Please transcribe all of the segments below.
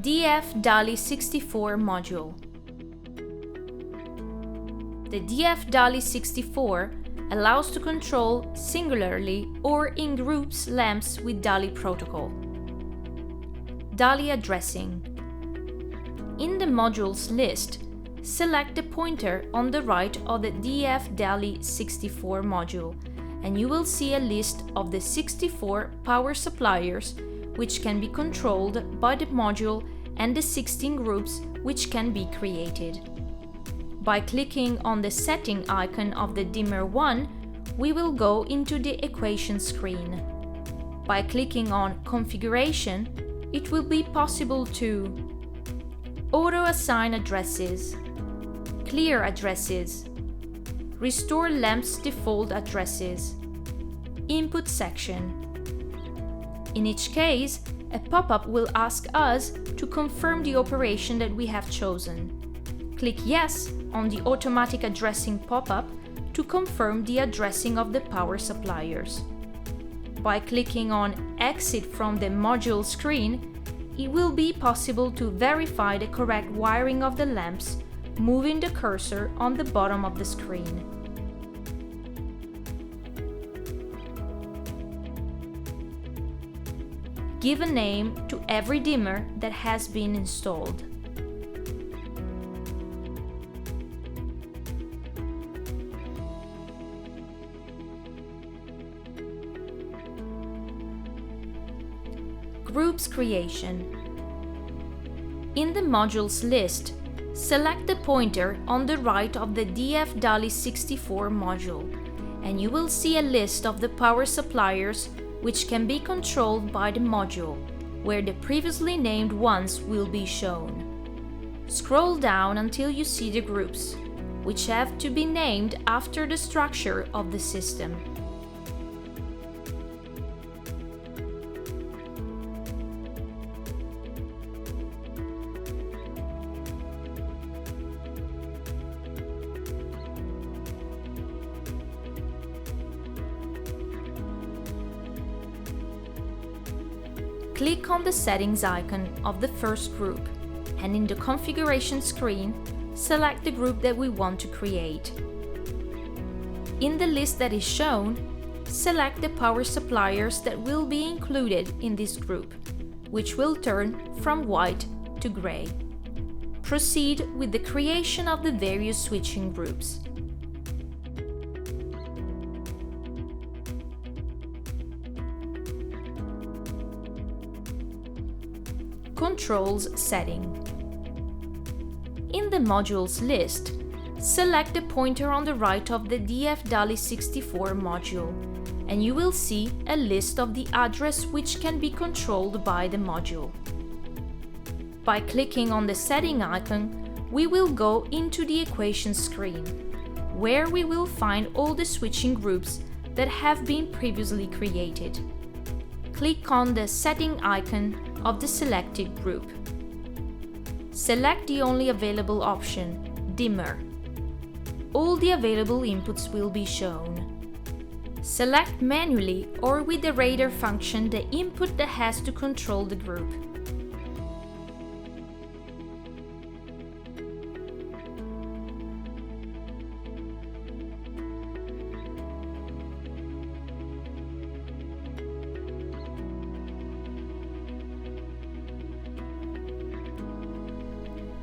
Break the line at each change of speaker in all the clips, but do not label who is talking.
DALI64 module. The DALI64 allows to control singularly or in groups lamps with DALI protocol. DALI addressing. In the modules list, select the pointer on the right of the DALI64 module, and you will see a list of the 64 power suppliers which can be controlled by the module and the 16 groups which can be created. By clicking on the setting icon of the dimmer 1, we will go into the equation screen. By clicking on configuration, it will be possible to auto-assign addresses, clear addresses, restore lamps default addresses, input section. In each case, a pop-up will ask us to confirm the operation that we have chosen. Click Yes on the automatic addressing pop-up to confirm the addressing of the power suppliers. By clicking on Exit from the module screen, it will be possible to verify the correct wiring of the lamps, moving the cursor on the bottom of the screen. Give a name to every dimmer that has been installed. Groups creation. In the modules list, select the pointer on the right of the DALI64 module, and you will see a list of the power suppliers which can be controlled by the module, where the previously named ones will be shown. Scroll down until you see the groups, which have to be named after the structure of the system. Click on the settings icon of the first group, and in the configuration screen, select the group that we want to create. In the list that is shown, select the power suppliers that will be included in this group, which will turn from white to gray. Proceed with the creation of the various switching groups. Controls setting. In the modules list, select the pointer on the right of the DALI64 module, and you will see a list of the address which can be controlled by the module. By clicking on the setting icon, we will go into the equation screen, where we will find all the switching groups that have been previously created. Click on the setting icon of the selected group. Select the only available option, dimmer. All the available inputs will be shown. Select manually or with the radar function the input that has to control the group.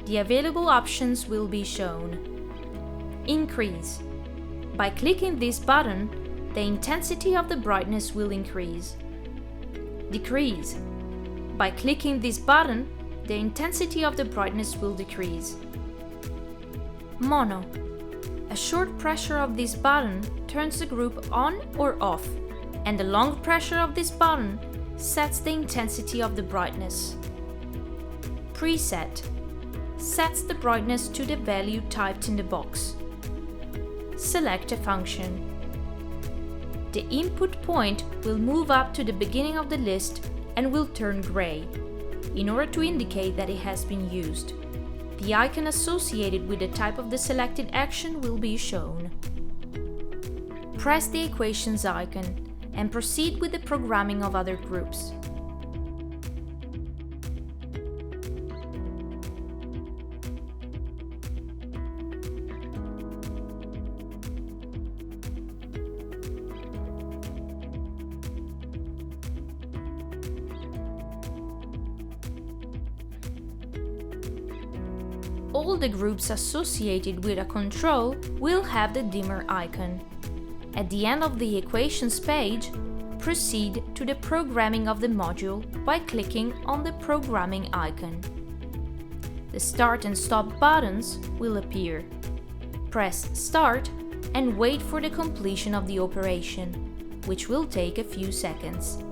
The available options will be shown. Increase. By clicking this button, the intensity of the brightness will increase. Decrease. By clicking this button, the intensity of the brightness will decrease. Mono. A short pressure of this button turns the group on or off, and the long pressure of this button sets the intensity of the brightness. Preset. Sets the brightness to the value typed in the box. Select a function. The input point will move up to the beginning of the list and will turn gray, in order to indicate that it has been used. The icon associated with the type of the selected action will be shown. Press the equations icon and proceed with the programming of other groups. all the groups associated with a control will have the dimmer icon. At the end of the equations page, proceed to the programming of the module by clicking on the programming icon. The start and stop buttons will appear. Press start and wait for the completion of the operation, which will take a few seconds.